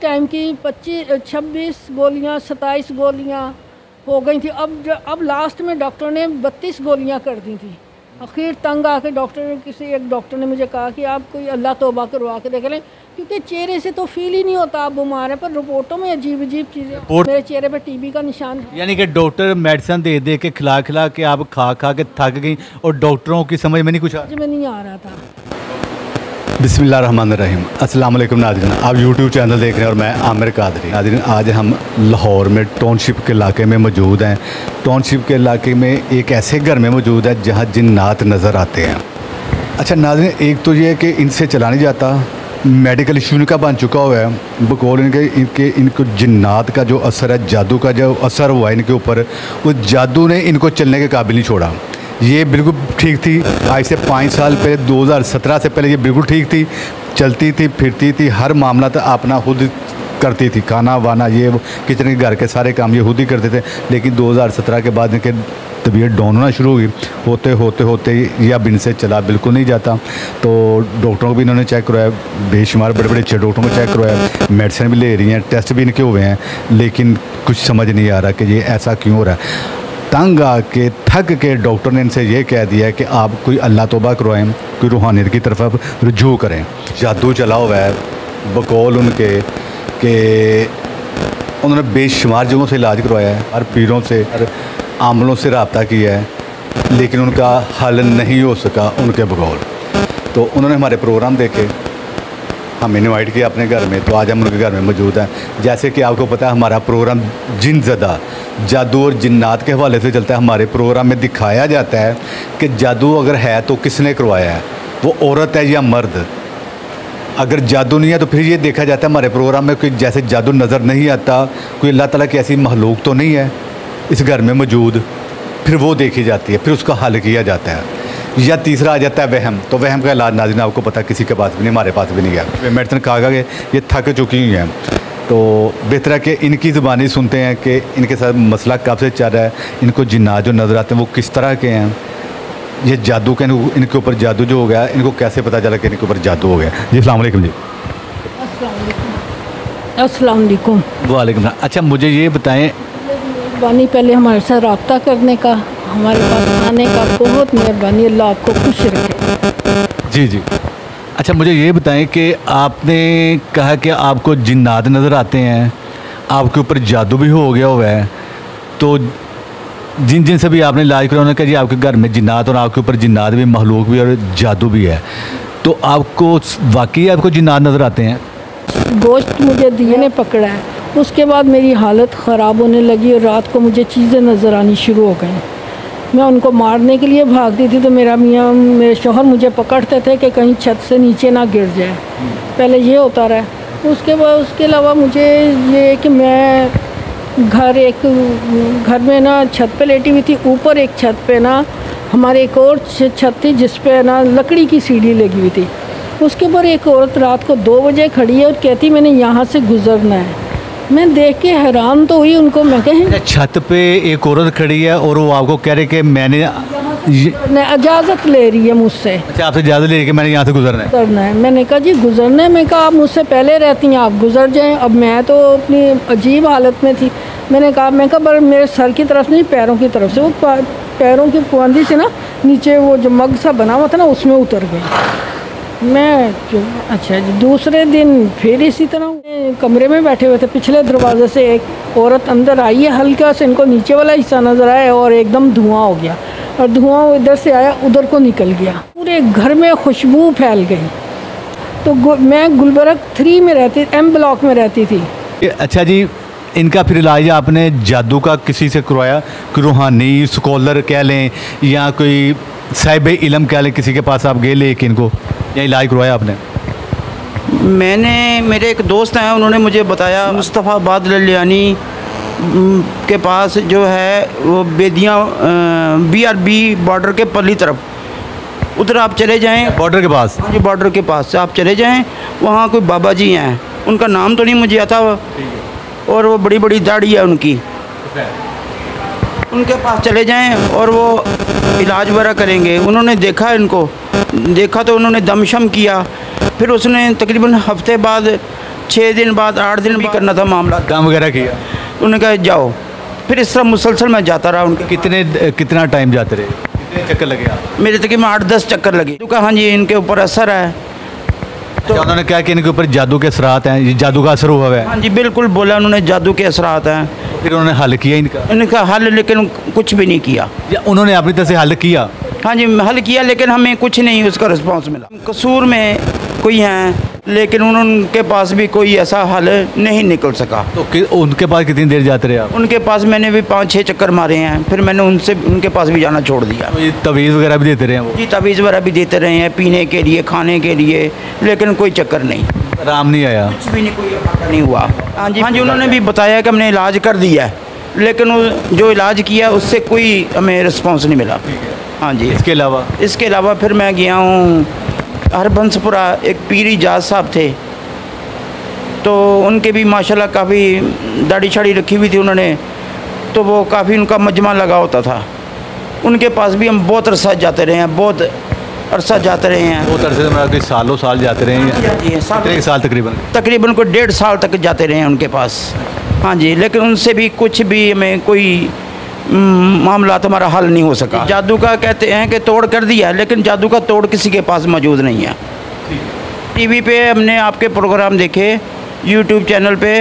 Time की 26 गोलियां 27 गोलियां हो गई थी। अब लास्ट में डॉक्टर ने 32 गोलियां कर दी थी। आखिर तंग आके एक डॉक्टर ने मुझे कहा कि आप कोई अल्लाह तौबा करवा के देख लें, क्योंकि चेहरे से तो फील ही नहीं होता आप बीमार हैं, पर रिपोर्टों में अजीब चीज़ें। मेरे चेहरे पे टीबी का निशान है। यानी कि डॉक्टर मेडिसिन दे के खिला के आप खा के थक गई और डॉक्टरों की समझ में नहीं कुछ नहीं आ रहा था। बिस्मिल्लाहिर्रहमानिर्रहीम। अस्सलाम वालेकुम नाज़रीन, आप यूट्यूब चैनल देख रहे हैं और मैं आमिर कादरी। नाज़रीन, आज हम लाहौर में टाउनशिप के इलाके में मौजूद हैं। टाउनशिप के इलाके में एक ऐसे घर में मौजूद है जहां जिन्नात नज़र आते हैं। अच्छा नाज़रीन, एक तो ये है कि इनसे चला नहीं जाता, मेडिकल इशू इनका बन चुका हुआ है। बकौल इनको जिन्नात का जो असर है, जादू का जो असर हुआ है इनके ऊपर, उस जादू ने इनको चलने के काबिल नहीं छोड़ा। ये बिल्कुल ठीक थी, आज से 5 साल पहले 2017 से पहले ये बिल्कुल ठीक थी, चलती थी फिरती थी, हर मामला तो अपना खुद करती थी, खाना वाना ये किचन के घर के सारे काम ये खुद ही करते थे। लेकिन 2017 के बाद इनके तबीयत डाउन होना शुरू हो गई। होते ये अब इनसे चला बिल्कुल नहीं जाता। तो डॉक्टरों को भी इन्होंने चेक करवाया, बेशुमार बड़े बड़े अच्छे डॉक्टरों को चेक करवाया, मेडिसिन भी ले रही हैं, टेस्ट भी इनके हुए हैं, लेकिन कुछ समझ नहीं आ रहा कि ये ऐसा क्यों हो रहा है। तंग आके थक के डॉक्टर ने इनसे ये कह दिया कि आप कोई अल्लाह तौबा करवाएं, कोई रूहानियत की तरफ आप रुजू करें। जादू चला हुआ है बकौल उनके कि उन्होंने बेशुमार जगहों से इलाज करवाया है, हर पीरों से, हर आमलों से रब्ता किया है, लेकिन उनका हल नहीं हो सका उनके बकौल। तो उन्होंने हमारे प्रोग्राम देखे, हमें इनवाइट किया अपने घर में, तो आज हम उनके घर में मौजूद हैं। जैसे कि आपको पता है हमारा प्रोग्राम जिन ज़दा जादू और जिन्नात के हवाले से चलता है। हमारे प्रोग्राम में दिखाया जाता है कि जादू अगर है तो किसने करवाया है, वो औरत है या मर्द। अगर जादू नहीं है तो फिर ये देखा जाता है हमारे प्रोग्राम में कि जैसे जादू नज़र नहीं आता, कोई अल्लाह ताला की ऐसी महलूक तो नहीं है इस घर में मौजूद, फिर वो देखी जाती है, फिर उसका हल किया जाता है। या तीसरा आ जाता है वहम। तो वहम का इलाज नाज़रीन आपको पता किसी के पास भी नहीं, हमारे पास भी नहीं गया। मेडिसिन खा के ये थक चुकी हुई हैं, तो बेहतर है कि इनकी ज़ुबानी सुनते हैं कि इनके साथ मसला कब से चल रहा है, इनको जिन्नात जो नज़र आते हैं वो किस तरह के हैं, ये जादू के इनके ऊपर जादू जो हो गया इनको कैसे पता चला कि इनके ऊपर जादू हो गया। जी अस्सलाम वालेकुम। जी अस्सलाम वालेकुम। वालेकुम। अच्छा मुझे ये बताएं, मेहरबानी पहले हमारे साथ रब्ता करने का, हमारे पास आने का, बहुत मेहरबानी, अल्लाह आपको खुश रखे। जी जी। अच्छा मुझे ये बताएं कि आपने कहा कि आपको जिन्नात नज़र आते हैं, आपके ऊपर जादू भी हो गया हुआ है, तो जिन से भी आपने इलाज करा उन्होंने कहा जी आपके घर में जिन्नात और आपके ऊपर जिन्नात भी, महलूक भी और जादू भी है, तो आपको वाकई आपको जिन्नात नज़र आते हैं? गोश्त मुझे दिए ने पकड़ा है, उसके बाद मेरी हालत ख़राब होने लगी और रात को मुझे चीज़ें नज़र आनी शुरू हो गई। मैं उनको मारने के लिए भागती थी तो मेरे शौहर मुझे पकड़ते थे कि कहीं छत से नीचे ना गिर जाए। पहले ये होता रहा। उसके अलावा मुझे ये कि मैं घर में ना छत पे लेटी हुई थी, ऊपर एक छत पे ना हमारे एक और छत थी जिस पे ना लकड़ी की सीढ़ी लगी हुई थी, उसके ऊपर एक औरत रात को 2 बजे खड़ी है और कहती मैंने यहाँ से गुजरना है। मैं देख के हैरान तो हुई उनको, मैं कहे छत पे एक औरत खड़ी है और वो आपको कह रहे कि मैंने इजाज़त ले रही है मुझसे। अच्छा आपसे इजाज़त ले रही है कि मैंने यहाँ से गुजरना है। मैंने कहा जी गुजरना है। मैं कहा आप मुझसे पहले रहती हैं, आप गुजर जाएं। अब मैं तो अपनी अजीब हालत में थी। मैं कहा पर मेरे सर की तरफ नहीं, पैरों की तरफ से, वो पैरों की पुआंदी से ना नीचे वो जो मग सा बना हुआ था ना उसमें उतर गई। मैं अच्छा जी, दूसरे दिन फिर इसी तरह कमरे में बैठे हुए थे, पिछले दरवाजे से एक औरत अंदर आई है, हल्का से इनको नीचे वाला हिस्सा नज़र आया और एकदम धुआं हो गया, और धुआं इधर से आया उधर को निकल गया, पूरे घर में खुशबू फैल गई। तो मैं गुलबर्ग 3 में रहती, M ब्लॉक में रहती थी। अच्छा जी, इनका फिर इलाज आपने जादू का किसी से करवाया, कोई रूहानी स्कॉलर कह लें या कोई साहिब इल्म कह लें, किसी के पास आप गए लेके इनको या इलाज करवाया आपने? मेरे एक दोस्त हैं, उन्होंने मुझे बताया मुस्तफ़ा बादलियानी के पास जो है वो बेदियाँ BRB बॉर्डर के परली तरफ, उधर आप चले जाएं, बॉर्डर के पास। हाँ जी, बॉर्डर के पास आप चले जाएं, वहाँ कोई बाबा जी हैं, उनका नाम तो नहीं मुझे आता, और वो बड़ी बड़ी दाढ़ी है उनकी, उनके पास चले जाएं और वो इलाज वगैरह करेंगे। उन्होंने देखा, इनको देखा तो उन्होंने दमशम किया, फिर उसने तकरीबन हफ्ते बाद 6 दिन बाद 8 दिन भी करना था मामला। काम वगैरह किया? उन्होंने कहा जाओ। फिर इस तरह मुसलसल मैं जाता रहा उनके। कितना टाइम जाते रहे? कितने चक्कर लगे आप? मेरे तकरीबन 8-10 चक्कर लगे। तो कहा हाँ जी इनके ऊपर असर है। तो उन्होंने क्या कि इनके ऊपर जादू के असरात हैं, ये जादू का असर हुआ है? हाँ जी बिल्कुल बोला उन्होंने, जादू के असरात हैं। फिर उन्होंने हल किया इनका हल, लेकिन कुछ भी नहीं किया। या उन्होंने अपनी तरफ से हल किया? हाँ जी हल किया, लेकिन हमें कुछ नहीं उसका रिस्पांस मिला। कसूर में कोई हैं, लेकिन उनके पास भी कोई ऐसा हल नहीं निकल सका। तो उनके पास कितनी देर जाते रहे आप? उनके पास मैंने भी 5-6 चक्कर मारे हैं, फिर मैंने उनके पास भी जाना छोड़ दिया। तो ये तवीज़ वगैरह भी देते रहे हैं वो? जी तवीज़ वगैरह भी देते रहे हैं, पीने के लिए, खाने के लिए, लेकिन कोई चक्कर नहीं, आराम नहीं आया? कुछ भी नहीं, कोई फायदा नहीं हुआ। हाँ जी उन्होंने भी बताया कि हमने इलाज कर दिया है, लेकिन जो इलाज किया उससे कोई हमें रिस्पॉन्स नहीं मिला। हाँ जी। इसके अलावा फिर मैं गया हूँ हरबंसपुरा, एक पीरी जाज साहब थे, तो उनके भी माशाल्लाह काफ़ी दाढ़ी शाड़ी रखी हुई थी उन्होंने, तो वो काफ़ी उनका मजमा लगा होता था। उनके पास भी हम बहुत अरसा जाते रहे हैं, बहुत अरसा जाते रहे हैं। बहुत अरसे से कोई सालों साल जाते रहे हैं? जी साल तकरीबन कोई 1.5 साल तक जाते रहे हैं उनके पास। हाँ जी, लेकिन उनसे भी कुछ भी हमें कोई मामला हमारा हल नहीं हो सका। जादू का कहते हैं कि तोड़ कर दिया, लेकिन जादू का तोड़ किसी के पास मौजूद नहीं है। टीवी पे हमने आपके प्रोग्राम देखे, यूट्यूब चैनल पे,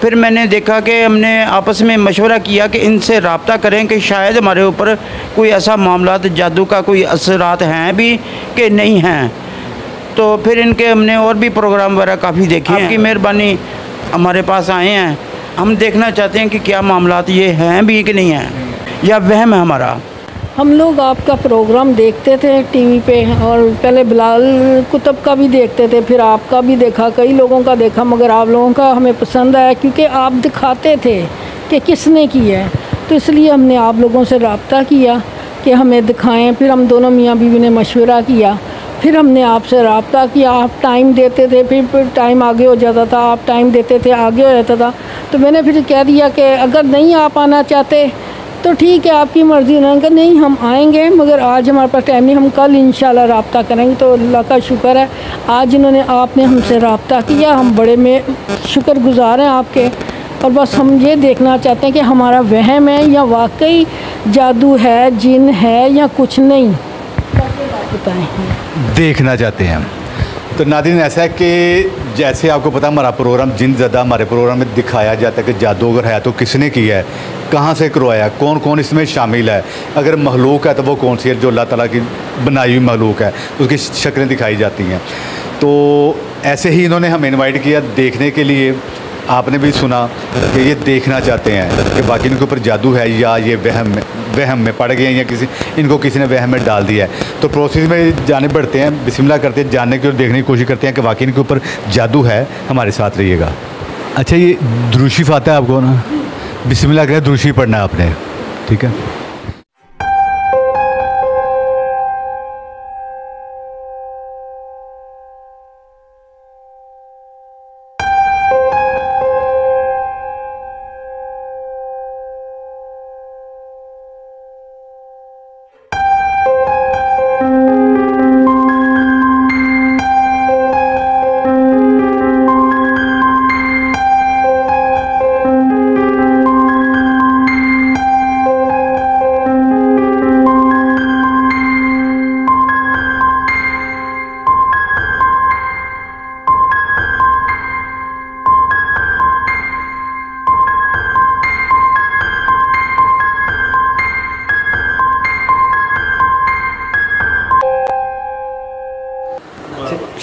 फिर मैंने देखा कि हमने आपस में मशवरा किया कि इनसे रब्ता करें कि शायद हमारे ऊपर कोई ऐसा मामला जादू का कोई असरात हैं भी कि नहीं हैं। तो फिर इनके हमने और भी प्रोग्राम वगैरह काफ़ी देखे हैं। आपकी मेहरबानी हमारे पास आए हैं, हम देखना चाहते हैं कि क्या मामलात ये हैं भी कि नहीं हैं, या वहम है हमारा। हम लोग आपका प्रोग्राम देखते थे टीवी पे, और पहले बिलाल कुतुब का भी देखते थे, फिर आपका भी देखा, कई लोगों का देखा, मगर आप लोगों का हमें पसंद आया क्योंकि आप दिखाते थे कि किसने किया है, तो इसलिए हमने आप लोगों से रब्ता किया कि हमें दिखाएं। फिर हम दोनों मियाँ बीवी ने मशवरा किया, फिर हमने आपसे रब्ता किया। आप टाइम देते थे, फिर टाइम आगे हो जाता था, आप टाइम देते थे, आगे हो जाता था। तो मैंने फिर कह दिया कि अगर नहीं आप आना चाहते तो ठीक है, आपकी मर्ज़ी। उन्होंने कहा नहीं हम आएंगे, मगर आज हमारे पास टाइम नहीं, हम कल इंशाल्लाह रब्ता करेंगे। तो अल्लाह का शुक्र है आज इन्होंने आपने हमसे रब्ता किया, हम बड़े में शुक्रगुज़ार हैं आपके। और बस हम ये देखना चाहते हैं कि हमारा वहम है या वाकई जादू है, जिन है या कुछ नहीं, बताएँ। देखना चाहते हैं हम। तो नाज़रीन ऐसा है कि जैसे आपको पता हमारा प्रोग्राम जिन ज़्यादा हमारे प्रोग्राम में दिखाया जाता है कि जादू अगर है तो किसने किया है, कहाँ से करवाया, कौन कौन इसमें शामिल है, अगर महलूक है तो वो कौन सी है, जो अल्लाह ताला की बनाई हुई महलूक है उसकी शक्लें दिखाई जाती हैं। तो ऐसे ही इन्होंने हमें इनवाइट किया देखने के लिए। आपने भी सुना कि ये देखना चाहते हैं कि बाकी इनके ऊपर जादू है या ये वहम में पड़ गए हैं या इनको किसी ने वहम में डाल दिया है। तो प्रोसेस में जाने बढ़ते हैं, बिस्मिल्लाह करते हैं, जानने की और देखने की कोशिश करते हैं कि वाकई इनके ऊपर जादू है। हमारे साथ रहिएगा। अच्छा, ये दुरूशी आता है आपको ना? बिस्मिल्लाह करें, दुरूशी पढ़ना है आपने, ठीक है?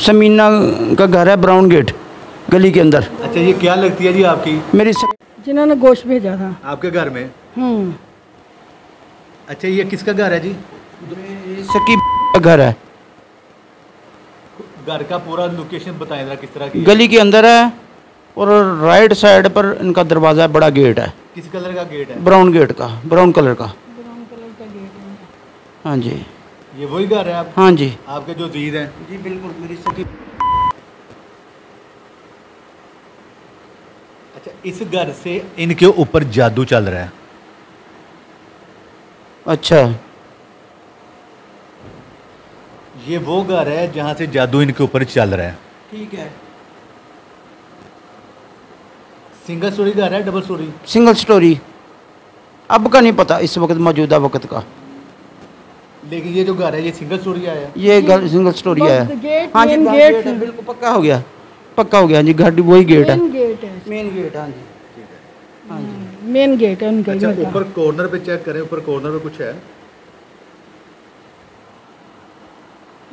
समीना का घर है ब्राउन गेट गली के अंदर। अच्छा, ये क्या लगती है जी आपकी? मेरी जिन्होंने गोश्त भेजा था आपके घर में? अच्छा, ये किसका घर है जी? सकी का घर है। घर का पूरा लोकेशन बताएं जरा, किस तरह की? गली के अंदर है और राइट साइड पर इनका दरवाज़ा है, बड़ा गेट है। किस कलर का गेट है? ब्राउन गेट का, ब्राउन कलर का। गेट है। हाँ जी, ये वही घर है आप? हाँ जी, आपके जो जीद हैं? जी बिल्कुल, मेरी सकी। अच्छा, इस घर से इनके ऊपर जादू चल रहा है? अच्छा, ये वो घर है जहाँ से जादू इनके ऊपर चल रहा है? ठीक है। सिंगल स्टोरी घर है, डबल स्टोरी? Single storey. अब का नहीं पता इस वक्त, मौजूदा वक्त का। लेकिन ये जो घर है ये सिंगल स्टोरी आया है? ये घर सिंगल स्टोरी है। गेट, हाँ जी, मेन गेट गेट है, बिल्कुल पक्का हो गया, पक्का हो गया जी। घर वही गेट है, मेन गेट है, मेन गेट। हाँ जी, हाँ जी। मेन गेट है उनका। अच्छा, घर का। ऊपर कॉर्नर पे चेक करें, ऊपर कॉर्नर पे कुछ है?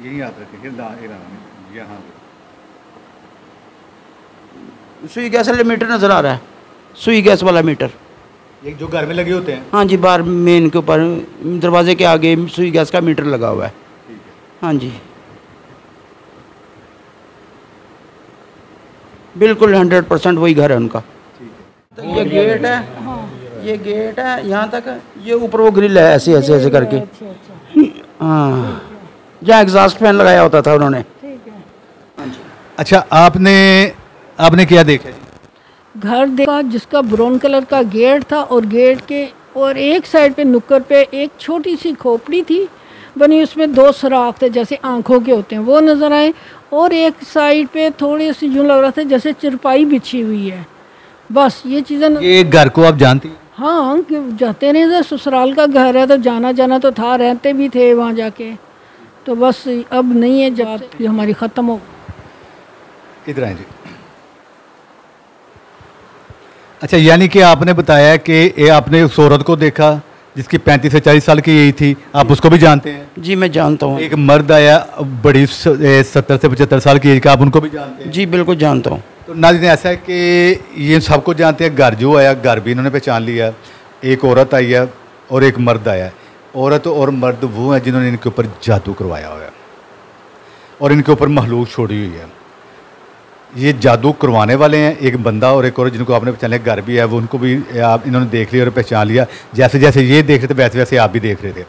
यही आप रखेंगे यहाँ सुई गैस वाला मीटर नज़र आ रहा है, सुई गैस वाला मीटर। ये जो घर में लगे होते हैं? हाँ जी, बाहर मेन के ऊपर दरवाजे के आगे सुई गैस का मीटर लगा हुआ है। हाँ जी, बिल्कुल 100% वही घर है उनका। तो ये गेट है, ये गेट है यहाँ तक, ये ऊपर वो ग्रिल है ऐसे ऐसे ऐसे करके। अच्छा। हाँ, जहाँ एग्जॉस्ट फैन लगाया होता था उन्होंने। ठीक है। हाँ जी। अच्छा, आपने क्या देखा जी? घर देखा जिसका ब्राउन कलर का गेट था, और गेट के और एक साइड पे नुक्कड़ पे एक छोटी सी खोपड़ी थी बनी, उसमें 2 सुराख थे जैसे आंखों के होते हैं, वो नज़र आए। और एक साइड पे थोड़ी सी यूँ लग रहा था जैसे चरपाई बिछी हुई है। बस ये चीज़ें। ये घर को आप जानती हैं? हाँ, कि जाते नहीं थे, ससुराल का घर है तो जाना जाना तो था, रहते भी थे वहाँ जाके। तो बस अब नहीं है, जब ये हमारी ख़त्म हो। इधर आए जी। अच्छा, यानी कि आपने बताया कि ये आपने उस औरत को देखा जिसकी 35 से 40 साल की यही थी, आप उसको भी जानते हैं? जी मैं जानता हूँ। एक मर्द आया बड़ी 70 से 75 साल की एज का, आप उनको भी जानते हैं? जी बिल्कुल जानता हूँ। तो नाज़रीन, ऐसा है कि ये सबको जानते हैं। घर जो आया, घर भी इन्होंने पहचान लिया। एक औरत आई है और एक मर्द आया है। औरत और मर्द वो हैं जिन्होंने इनके ऊपर जादू करवाया हुआ है और इनके ऊपर महलूक छोड़ी हुई है। ये जादू करवाने वाले हैं, एक बंदा और एक औरत, जिनको आपने पहचान लिया। घर भी है वो, उनको भी आप इन्होंने देख लिया और पहचान लिया। जैसे जैसे ये देख रहे थे वैसे वैसे आप भी देख रहे थे।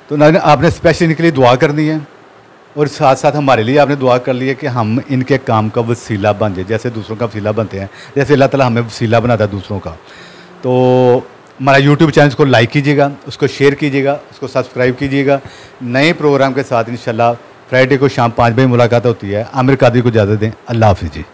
तो नाज़रीन, आपने स्पेशली इनके लिए दुआ करनी है और साथ साथ हमारे लिए आपने दुआ कर ली है कि हम इनके काम का वसीला बन जाए, जैसे दूसरों का वसीला बनते हैं, जैसे अल्लाह ताला हमें वसीला बनाता है दूसरों का। तो हमारा यूट्यूब चैनल को लाइक कीजिएगा, उसको शेयर कीजिएगा, उसको सब्सक्राइब कीजिएगा। नए प्रोग्राम के साथ इंशाल्लाह फ्राइडे को शाम 5 बजे मुलाकात होती है। आमिर कादरी को इजाज़त दें। अल्लाह हाफिज़ जी।